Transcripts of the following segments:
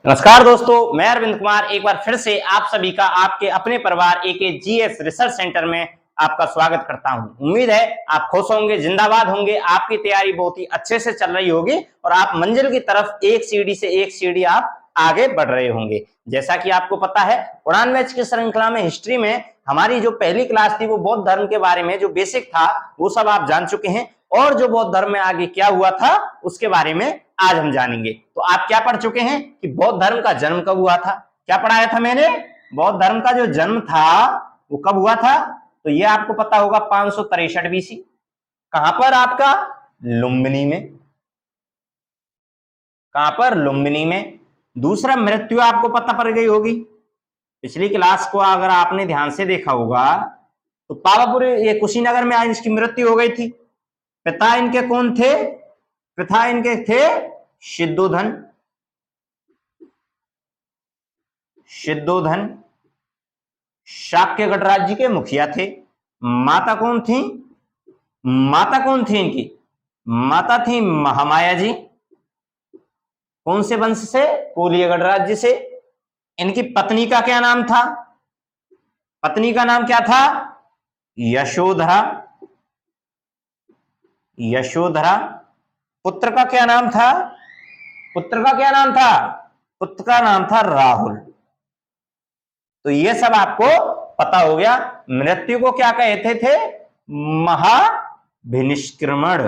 नमस्कार दोस्तों, मैं अरविंद कुमार एक बार फिर से आप सभी का आपके अपने परिवार AKGS रिसर्च सेंटर में आपका स्वागत करता हूं। उम्मीद है आप खुश होंगे, जिंदाबाद होंगे, आपकी तैयारी बहुत ही अच्छे से चल रही होगी और आप मंजिल की तरफ एक सीढ़ी से एक सीढ़ी आप आगे बढ़ रहे होंगे। जैसा कि आपको पता है, उड़ान बैच की श्रृंखला में हिस्ट्री में हमारी जो पहली क्लास थी वो बौद्ध धर्म के बारे में जो बेसिक था वो सब आप जान चुके हैं और जो बौद्ध धर्म में आगे क्या हुआ था उसके बारे में आज हम जानेंगे। तो आप क्या पढ़ चुके हैं कि बौद्ध धर्म का जन्म कब हुआ था? क्या पढ़ाया था मैंने? बौद्ध धर्म का जो जन्म था वो कब हुआ था? तो ये आपको पता होगा 563 BC। कहां पर? आपका लुम्बिनी में। कहां पर? लुम्बिनी में। दूसरा, मृत्यु आपको पता पड़ गई होगी। पिछली क्लास को अगर आपने ध्यान से देखा होगा तो पावापुरी ये कुशीनगर में आज इसकी मृत्यु हो गई थी। पिता इनके कौन थे? पिता इनके थे सिद्धोधन। सिद्धोधन शाक्य गणराज्य के मुखिया थे। माता कौन थी? माता कौन थी इनकी? माता थी महामाया जी। कौन से वंश से? कोलिय गणराज्य से। इनकी पत्नी का क्या नाम था? पत्नी का नाम क्या था? यशोधरा। यशोधरा। पुत्र का क्या नाम था? पुत्र का क्या नाम था? पुत्र का नाम था राहुल। तो ये सब आपको पता हो गया। मृत्यु को क्या कहते थे? महाभिनिष्क्रमण।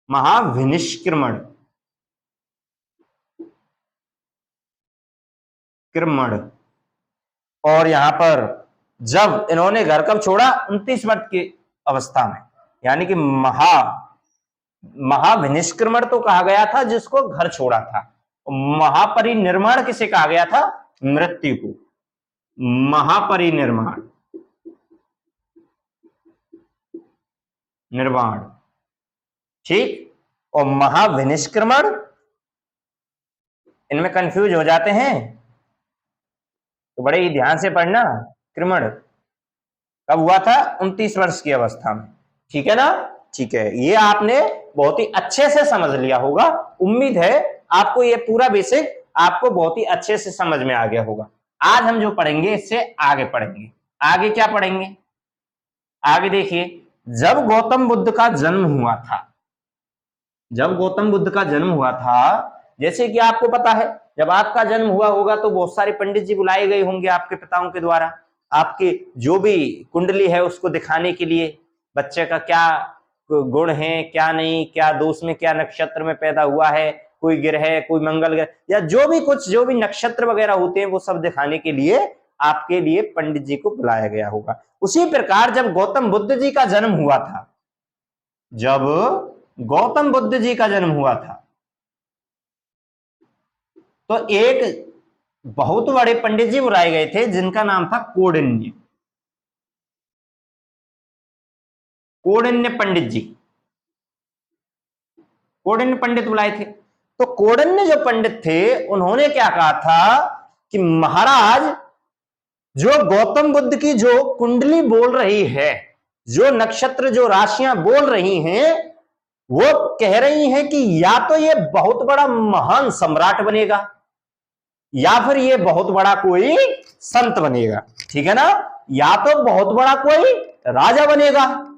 महाभिनिष्क्रमण। क्रमण। और यहां पर जब इन्होंने घर कब छोड़ा? 29 वर्ष की अवस्था में, यानी कि महाविनिष्क्रमण तो कहा गया था जिसको घर छोड़ा था। महापरिनिर्माण किसे कहा गया था? मृत्यु को। महापरिनिर्माण, निर्माण, ठीक। और महाविनिष्क्रमण, इनमें कंफ्यूज हो जाते हैं तो बड़े ही ध्यान से पढ़ना। क्रमण कब हुआ था? 29 वर्ष की अवस्था में, ठीक है ना? ठीक है, ये आपने बहुत ही अच्छे से समझ लिया होगा। उम्मीद है आपको ये पूरा बेसिक आपको बहुत ही अच्छे से समझ में आ गया होगा। आज हम जो पढ़ेंगे इससे आगे पढ़ेंगे। आगे क्या पढ़ेंगे? आगे देखिए, जब गौतम बुद्ध का जन्म हुआ था, जब गौतम बुद्ध का जन्म हुआ था, जैसे कि आपको पता है जब आपका जन्म हुआ होगा तो बहुत सारे पंडित जी बुलाए गए होंगे आपके पिताओं के द्वारा, आपके जो भी कुंडली है उसको दिखाने के लिए, बच्चे का क्या गुण है, क्या नहीं, क्या दोष में, क्या नक्षत्र में पैदा हुआ है, कोई ग्रह, कोई मंगल ग्रह, या जो भी कुछ जो भी नक्षत्र वगैरह होते हैं वो सब दिखाने के लिए आपके लिए पंडित जी को बुलाया गया होगा। उसी प्रकार जब गौतम बुद्ध जी का जन्म हुआ था, जब गौतम बुद्ध जी का जन्म हुआ था तो एक बहुत बड़े पंडित जी बुलाए गए थे जिनका नाम था कौंडिन्य। कौंडिन्य पंडित जी, कौंडिन्य पंडित बुलाए थे। तो कौंडिन्य जो पंडित थे उन्होंने क्या कहा था कि महाराज, जो गौतम बुद्ध की जो कुंडली बोल रही है, जो नक्षत्र, जो राशियां बोल रही हैं, वो कह रही हैं कि या तो ये बहुत बड़ा महान सम्राट बनेगा या फिर ये बहुत बड़ा कोई संत बनेगा, ठीक है ना? या तो बहुत बड़ा कोई राजा बनेगा।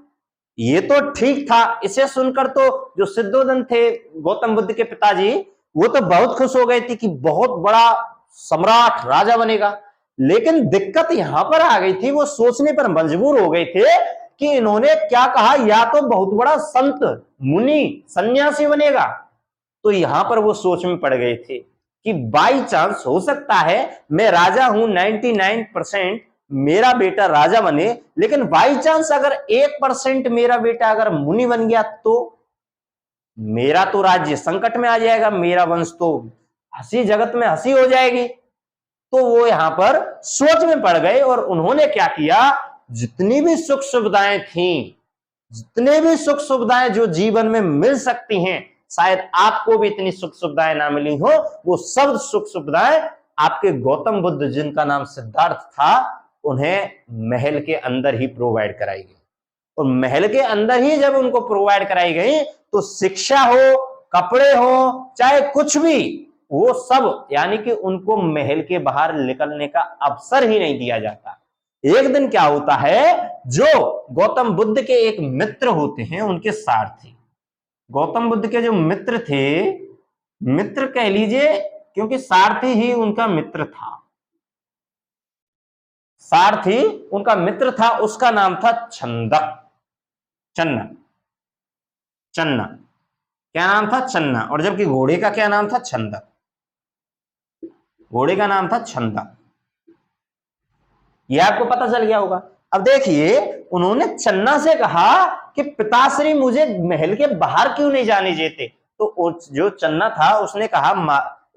ये तो ठीक था। इसे सुनकर तो जो सिद्धोधन थे गौतम बुद्ध के पिताजी, वो तो बहुत खुश हो गए थे कि बहुत बड़ा सम्राट, राजा बनेगा। लेकिन दिक्कत यहां पर आ गई थी, वो सोचने पर मजबूर हो गए थे कि इन्होंने क्या कहा, या तो बहुत बड़ा संत, मुनि, सन्यासी बनेगा। तो यहां पर वो सोच में पड़ गए थे कि बाई चांस हो सकता है मैं राजा हूं, 99% मेरा बेटा राजा बने, लेकिन बाई चांस अगर 1% मेरा बेटा अगर मुनि बन गया तो मेरा तो राज्य संकट में आ जाएगा, मेरा वंश तो हंसी जगत में हंसी हो जाएगी। तो वो यहां पर सोच में पड़ गए और उन्होंने क्या किया, जितनी भी सुख सुविधाएं थी, जितने भी सुख सुविधाएं जो जीवन में मिल सकती हैं, शायद आपको भी इतनी सुख सुविधाएं ना मिली हो, वो सब सुख सुविधाएं आपके गौतम बुद्ध, जिनका नाम सिद्धार्थ था, उन्हें महल के अंदर ही प्रोवाइड कराई गई। और महल के अंदर ही जब उनको प्रोवाइड कराई गई तो शिक्षा हो, कपड़े हो, चाहे कुछ भी, वो सब, यानी कि उनको महल के बाहर निकलने का अवसर ही नहीं दिया जाता। एक दिन क्या होता है, जो गौतम बुद्ध के एक मित्र होते हैं, उनके सारथी, गौतम बुद्ध के जो मित्र थे, मित्र कह लीजिए, क्योंकि सारथी ही उनका मित्र था, सारथी उनका मित्र था, उसका नाम था छंदक, चन्ना, चन्ना, क्या नाम था, चन्ना। और जबकि घोड़े का क्या नाम था, छंदक, घोड़े का नाम था छंदक। यह आपको पता चल गया होगा। अब देखिए, उन्होंने चन्ना से कहा कि पिताश्री मुझे महल के बाहर क्यों नहीं जाने देते। तो जो चन्ना था उसने कहा,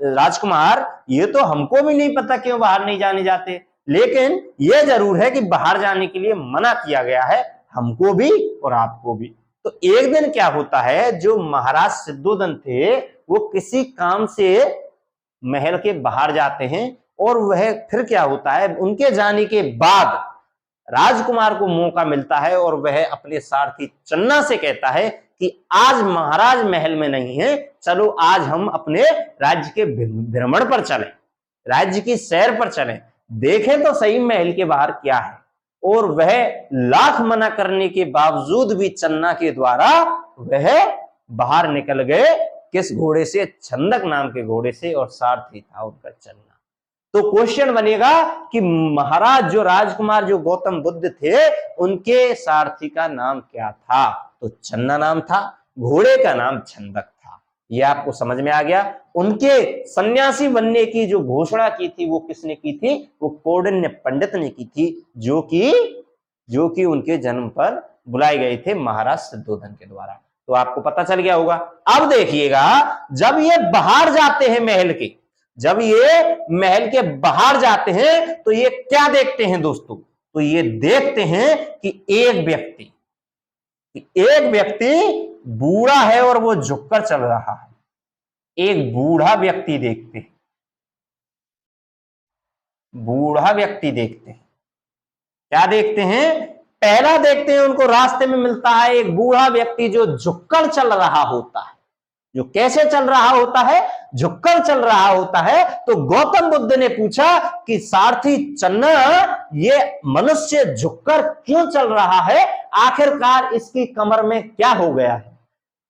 राजकुमार ये तो हमको भी नहीं पता क्यों बाहर नहीं जाने जाते, लेकिन यह जरूर है कि बाहर जाने के लिए मना किया गया है, हमको भी और आपको भी। तो एक दिन क्या होता है, जो महाराज सिद्धोधन थे वो किसी काम से महल के बाहर जाते हैं, और वह फिर क्या होता है, उनके जाने के बाद राजकुमार को मौका मिलता है और वह अपने सारथी चन्ना से कहता है कि आज महाराज महल में नहीं है, चलो आज हम अपने राज्य के भ्रमण पर चलें, राज्य की सैर पर चलें, देखें तो सही महल के बाहर क्या है। और वह लाख मना करने के बावजूद भी चन्ना के द्वारा वह बाहर निकल गए। किस घोड़े से, छंदक नाम के घोड़े से, और सारथी था उनका चन्ना। तो क्वेश्चन बनेगा कि महाराज जो राजकुमार जो गौतम बुद्ध थे, उनके सारथी का नाम क्या था, तो चन्ना नाम था, घोड़े का नाम छंदक था। यह आपको समझ में आ गया। उनके सन्यासी बनने की जो घोषणा की थी वो किसने की थी, वो कौंडिन्य पंडित ने की थी, जो कि उनके जन्म पर बुलाए गए थे महाराज सिद्धोधन के द्वारा। तो आपको पता चल गया होगा। अब देखिएगा, जब ये बाहर जाते हैं महल के, जब ये महल के बाहर जाते हैं तो ये क्या देखते हैं दोस्तों, तो ये देखते हैं कि एक व्यक्ति बूढ़ा है और वो झुककर चल रहा है। एक बूढ़ा व्यक्ति देखते हैं, बूढ़ा व्यक्ति देखते हैं। क्या देखते हैं, पहला देखते हैं उनको रास्ते में मिलता है एक बूढ़ा व्यक्ति जो झुककर चल रहा होता है। जो कैसे चल रहा होता है, झुककर चल रहा होता है। तो गौतम बुद्ध ने पूछा कि सारथी चन्ना, ये मनुष्य झुककर क्यों चल रहा है, आखिरकार इसकी कमर में क्या हो गया है।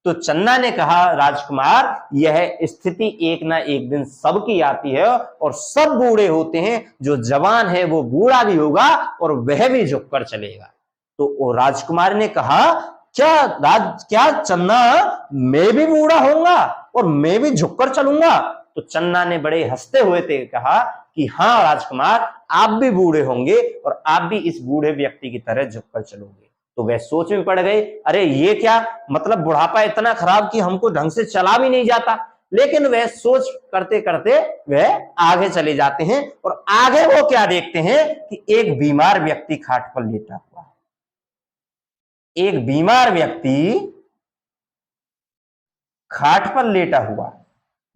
तो चन्ना ने कहा, राजकुमार यह स्थिति एक ना एक दिन सबकी आती है, और सब बूढ़े होते हैं, जो जवान है वो बूढ़ा भी होगा और वह भी झुककर चलेगा। तो राजकुमार ने कहा, क्या चन्ना मैं भी बूढ़ा होऊंगा और मैं भी झुककर चलूंगा। तो चन्ना ने बड़े हंसते हुए कहा कि हाँ राजकुमार, आप भी बूढ़े होंगे और आप भी इस बूढ़े व्यक्ति की तरह झुककर चलोगे। तो वह सोच में पड़ गए, अरे ये क्या, मतलब बुढ़ापा इतना खराब कि हमको ढंग से चला भी नहीं जाता। लेकिन वह सोच करते करते वह आगे चले जाते हैं, और आगे वो क्या देखते हैं कि एक बीमार व्यक्ति खाट पर लेटा हुआ है। एक बीमार व्यक्ति खाट पर लेटा हुआ।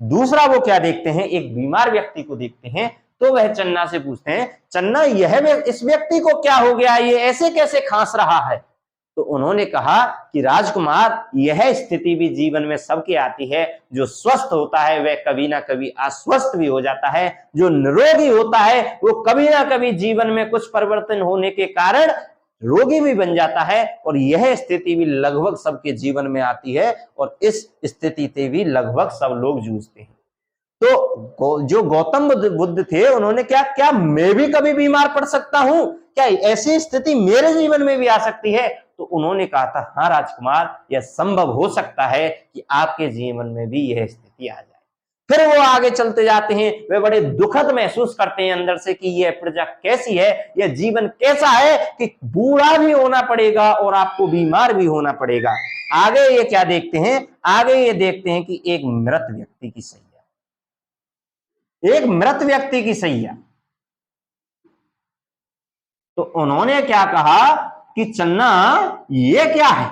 दूसरा वो क्या देखते हैं, एक बीमार व्यक्ति को देखते हैं। तो वह चन्ना से पूछते हैं, चन्ना इस व्यक्ति को क्या हो गया, ये ऐसे कैसे खांस रहा है। तो उन्होंने कहा कि राजकुमार, यह स्थिति भी जीवन में सबके आती है। जो स्वस्थ होता है वह कभी ना कभी अस्वस्थ भी हो जाता है। जो निरोगी होता है वो कभी ना कभी जीवन में कुछ परिवर्तन होने के कारण रोगी भी बन जाता है, और यह स्थिति भी लगभग सबके जीवन में आती है, और इस स्थिति से भी लगभग सब लोग जूझते हैं। तो जो गौतम बुद्ध थे, उन्होंने क्या मैं भी कभी बीमार पड़ सकता हूं, क्या ऐसी स्थिति मेरे जीवन में भी आ सकती है। तो उन्होंने कहा था, हाँ राजकुमार, यह संभव हो सकता है कि आपके जीवन में भी यह स्थिति आ जाए। फिर वो आगे चलते जाते हैं, वे बड़े दुखद महसूस करते हैं अंदर से कि यह प्रजा कैसी है, यह जीवन कैसा है कि बूढ़ा भी होना पड़ेगा और आपको बीमार भी होना पड़ेगा। आगे ये क्या देखते हैं, आगे ये देखते हैं कि एक मृत व्यक्ति की सैया, एक मृत व्यक्ति की सैया। तो उन्होंने क्या कहा कि चन्ना, ये क्या है,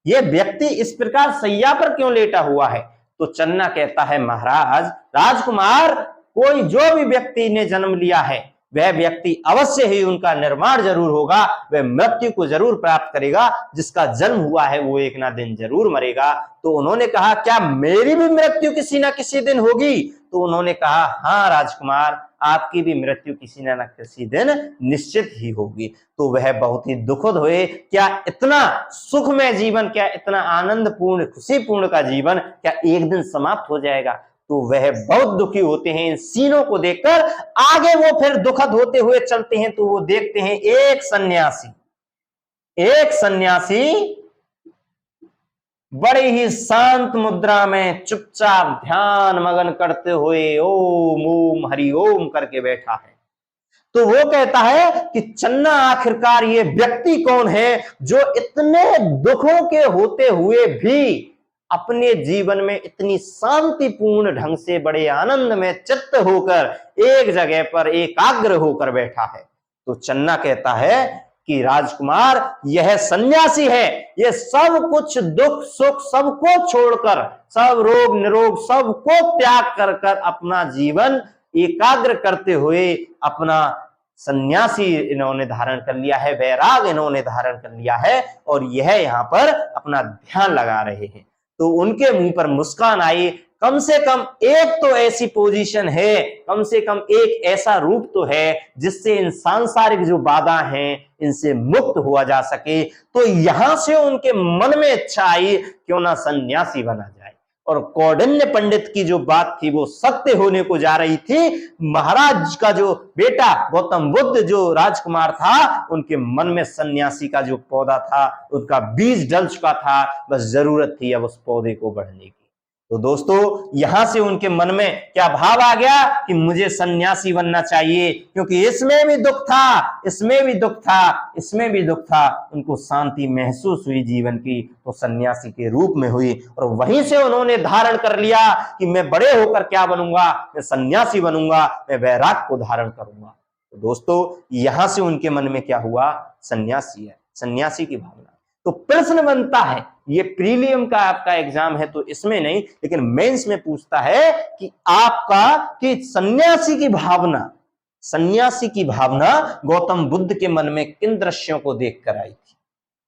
ये व्यक्ति इस प्रकार सैया पर क्यों लेटा हुआ है। तो चन्ना कहता है, महाराज, राजकुमार, कोई जो भी व्यक्ति ने जन्म लिया है, वह व्यक्ति अवश्य ही उनका निर्माण जरूर होगा, वह मृत्यु को जरूर प्राप्त करेगा, जिसका जन्म हुआ है वो एक ना दिन जरूर मरेगा। तो उन्होंने कहा, क्या मेरी भी मृत्यु किसी ना किसी दिन होगी? तो उन्होंने कहा, हाँ राजकुमार, आपकी भी मृत्यु किसी ना किसी दिन निश्चित ही होगी। तो वह बहुत ही दुखद हुए। क्या इतना सुखमय जीवन, क्या इतना आनंदपूर्ण खुशीपूर्ण का जीवन क्या एक दिन समाप्त हो जाएगा? तो वह बहुत दुखी होते हैं इन सीनों को देखकर। आगे वो फिर दुखद होते हुए चलते हैं तो वो देखते हैं एक सन्यासी बड़ी ही शांत मुद्रा में चुपचाप ध्यान मगन करते हुए ओम ओम हरि ओम करके बैठा है। तो वो कहता है कि चन्ना, आखिरकार ये व्यक्ति कौन है जो इतने दुखों के होते हुए भी अपने जीवन में इतनी शांतिपूर्ण ढंग से बड़े आनंद में चित्त होकर एक जगह पर एकाग्र होकर बैठा है? तो चन्ना कहता है कि राजकुमार, यह सन्यासी है। यह सब कुछ दुख सुख सबको छोड़कर, सब रोग निरोग सबको त्याग कर कर अपना जीवन एकाग्र करते हुए अपना सन्यासी इन्होंने धारण कर लिया है, वैराग इन्होंने धारण कर लिया है, और यह यहाँ पर अपना ध्यान लगा रहे हैं। तो उनके मुंह पर मुस्कान आई। कम से कम एक तो ऐसी पोजीशन है, कम से कम एक ऐसा रूप तो है जिससे इन सांसारिक जो बाधा हैं इनसे मुक्त हुआ जा सके। तो यहां से उनके मन में इच्छा आई, क्यों ना सन्यासी बना जाए। और कौंडिन्य पंडित की जो बात थी वो सत्य होने को जा रही थी। महाराज का जो बेटा गौतम बुद्ध जो राजकुमार था, उनके मन में सन्यासी का जो पौधा था उनका बीज डल चुका था, बस जरूरत थी अब उस पौधे को बढ़ने की। तो दोस्तों, यहां से उनके मन में क्या भाव आ गया कि मुझे सन्यासी बनना चाहिए, क्योंकि इसमें भी दुख था, इसमें भी दुख था, इसमें भी दुख था। उनको शांति महसूस हुई जीवन की, तो सन्यासी के रूप में हुई। और वहीं से उन्होंने धारण कर लिया कि मैं बड़े होकर क्या बनूंगा, मैं सन्यासी बनूंगा, मैं वैराग को धारण करूंगा। तो दोस्तों, यहां से उनके मन में क्या हुआ? सन्यासी है, सन्यासी की भावना। तो प्रश्न बनता है, ये प्रीलियम का आपका एग्जाम है तो इसमें नहीं, लेकिन मेंस में पूछता है कि आपका कि सन्यासी की भावना गौतम बुद्ध के मन में किन दृश्यों को देखकर आई थी?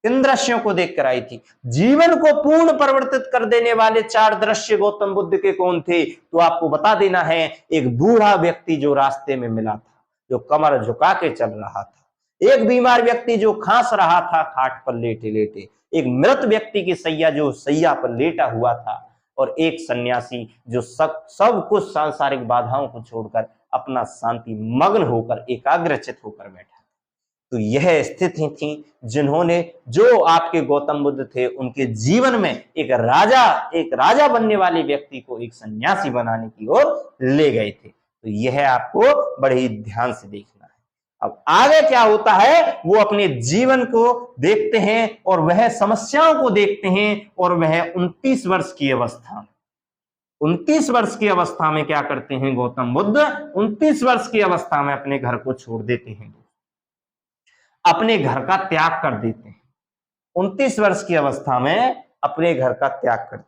किन दृश्यों को देखकर आई थी? जीवन को पूर्ण परिवर्तित कर देने वाले 4 दृश्य गौतम बुद्ध के कौन थे? तो आपको बता देना है, एक बूढ़ा व्यक्ति जो रास्ते में मिला था, जो कमर झुका के चल रहा था, एक बीमार व्यक्ति जो खांस रहा था खाट पर लेटे लेटे, एक मृत व्यक्ति की सैया जो सैया पर लेटा हुआ था, और एक सन्यासी जो सब कुछ सांसारिक बाधाओं को छोड़कर अपना शांति मग्न होकर एकाग्रचित होकर बैठा। तो यह स्थिति थी जिन्होंने, जो आपके गौतम बुद्ध थे, उनके जीवन में एक राजा बनने वाले व्यक्ति को एक सन्यासी बनाने की ओर ले गए थे। तो यह आपको बड़े ही ध्यान से देखना। अब आगे क्या होता है, वो अपने जीवन को देखते हैं और वह समस्याओं को देखते हैं, और वह 29 वर्ष की अवस्था में क्या करते हैं गौतम बुद्ध? 29 वर्ष की अवस्था में अपने घर को छोड़ देते हैं, अपने घर का त्याग कर देते हैं। 29 वर्ष की अवस्था में अपने घर का त्याग करते हैं।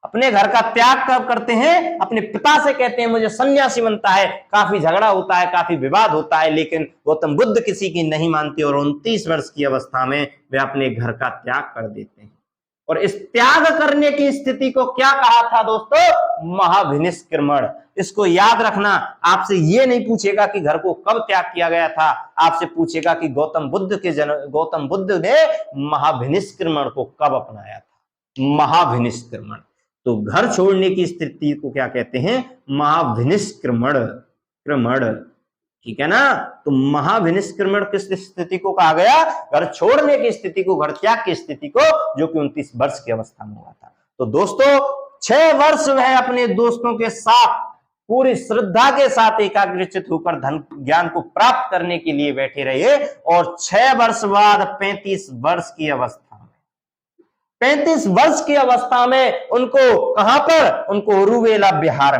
अपने घर का त्याग कब करते हैं? अपने पिता से कहते हैं मुझे सन्यासी बनता है। काफी झगड़ा होता है, काफी विवाद होता है, लेकिन गौतम बुद्ध किसी की नहीं मानते, और 29 वर्ष की अवस्था में वे अपने घर का त्याग कर देते हैं। और इस त्याग करने की स्थिति को क्या कहा था दोस्तों? महाभिनिष्क्रमण। इसको याद रखना। आपसे ये नहीं पूछेगा कि घर को कब त्याग किया गया था, आपसे पूछेगा कि गौतम बुद्ध ने महाभिनिष्क्रमण को कब अपनाया था। महाभिनिष्क्रमण, तो घर छोड़ने की स्थिति को क्या कहते हैं? महाभिनिष्क्रमण। ठीक है ना? तो महाभिनिष्क्रमण किस स्थिति को कहा गया? घर छोड़ने की स्थिति को, घर त्याग की स्थिति को, जो कि 29 वर्ष की अवस्था में हुआ था। तो दोस्तों, 6 वर्ष वह अपने दोस्तों के साथ पूरी श्रद्धा के साथ एकाग्रचित होकर धन ज्ञान को प्राप्त करने के लिए बैठे रहे, और 6 वर्ष बाद 35 वर्ष की अवस्था में उनको कहां पर? उनको उरुवेला बिहार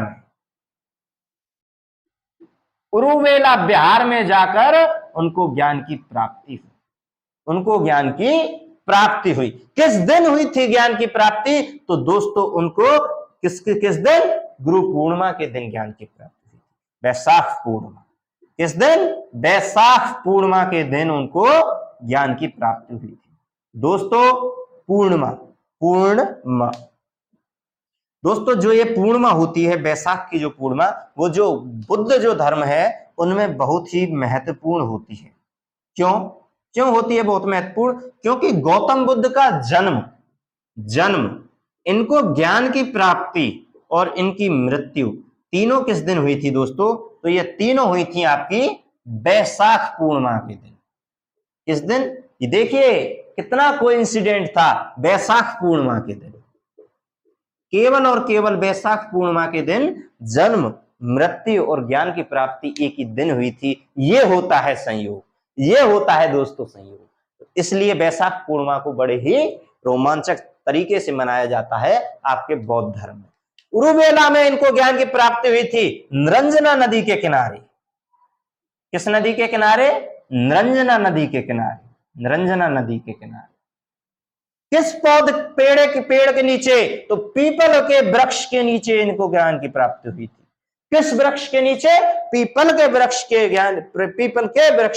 में जाकर उनको ज्ञान की प्राप्ति हुई। किस दिन हुई थी ज्ञान की प्राप्ति? तो दोस्तों, उनको किस दिन? गुरु पूर्णिमा के दिन ज्ञान की प्राप्ति हुई, वैशाख पूर्णिमा। किस दिन? बैसाख पूर्णिमा के दिन उनको ज्ञान की प्राप्ति हुई थी। दोस्तों पूर्णिमा दोस्तों जो ये पूर्णिमा होती है, बैसाख की जो पूर्णिमा, वो जो बुद्ध जो धर्म है उनमें बहुत ही महत्वपूर्ण होती है। क्यों होती है बहुत महत्वपूर्ण? क्योंकि गौतम बुद्ध का जन्म इनको ज्ञान की प्राप्ति और इनकी मृत्यु तीनों किस दिन हुई थी दोस्तों? तो ये तीनों हुई थी आपकी बैसाख पूर्णिमा के दिन। किस दिन? ये देखिए कितना कोइंसिडेंट था, बैसाख पूर्णिमा के दिन, केवल और केवल बैसाख पूर्णिमा के दिन जन्म, मृत्यु और ज्ञान की प्राप्ति एक ही दिन हुई थी। ये होता है संयोग, ये होता है दोस्तों संयोग। इसलिए बैसाख पूर्णिमा को बड़े ही रोमांचक तरीके से मनाया जाता है आपके बौद्ध धर्म में। उरुवेला में इनको ज्ञान की प्राप्ति हुई थी, निरंजना नदी के किनारे। किस नदी के किनारे? निरंजना नदी के किनारे, निरंजना नदी के किनारे। किस पेड़ के नीचे? तो पीपल के वृक्ष के नीचे इनको ज्ञान की प्राप्ति हुई थी। किस वृक्ष के नीचे? पीपल के वृक्ष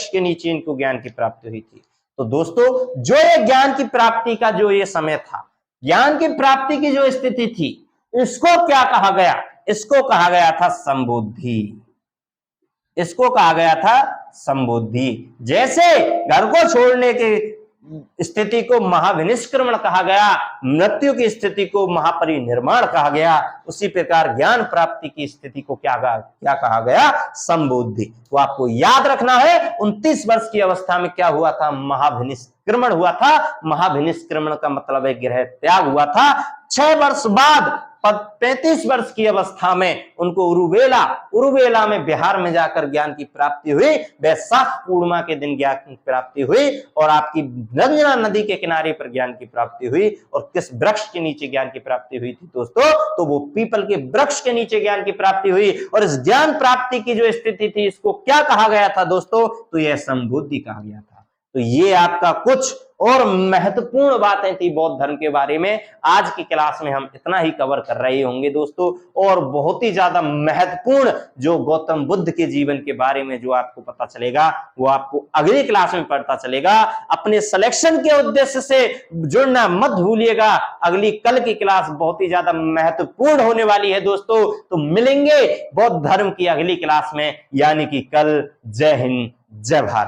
के नीचे इनको ज्ञान की प्राप्ति हुई थी। तो दोस्तों जो ये ज्ञान की प्राप्ति का जो ये समय था, ज्ञान की प्राप्ति की जो स्थिति थी, इसको क्या कहा गया? इसको कहा गया था संबुद्धि। इसको कहा गया था संबुद्धि। जैसे घर को छोड़ने की स्थिति को महाविनिष्क्रमण कहा गया, मृत्यु की स्थिति को महापरिनिर्माण कहा गया, उसी प्रकार ज्ञान प्राप्ति की स्थिति को क्या कहा गया? संबुद्धि। तो आपको याद रखना है 29 वर्ष की अवस्था में क्या हुआ था? महाविनिष्क्रमण हुआ था। महाविनिष्क्रमण का मतलब है गृह त्याग हुआ था। 6 वर्ष बाद 35 वर्ष की अवस्था में उनको उरुवेला में बिहार में जाकर ज्ञान की प्राप्ति हुई। बैसाख पूर्णिमा के दिन ज्ञान की प्राप्ति हुई और आपकी निरंजना नदी के किनारे पर ज्ञान की प्राप्ति हुई। और किस वृक्ष के नीचे ज्ञान की प्राप्ति हुई थी दोस्तों? तो वो पीपल के वृक्ष के नीचे ज्ञान की प्राप्ति हुई। और इस ज्ञान प्राप्ति की जो स्थिति थी, इसको क्या कहा गया था दोस्तों? तो यह संबुद्धि कहा गया था। तो ये आपका कुछ और महत्वपूर्ण बातें थी बौद्ध धर्म के बारे में। आज की क्लास में हम इतना ही कवर कर रहे होंगे दोस्तों, और बहुत ही ज्यादा महत्वपूर्ण जो गौतम बुद्ध के जीवन के बारे में जो आपको पता चलेगा, वो आपको अगली क्लास में पता चलेगा। अपने सिलेक्शन के उद्देश्य से जुड़ना मत भूलिएगा। अगली कल की क्लास बहुत ही ज्यादा महत्वपूर्ण होने वाली है दोस्तों। तो मिलेंगे बौद्ध धर्म की अगली क्लास में, यानी कि कल। जय हिंद, जय भारत।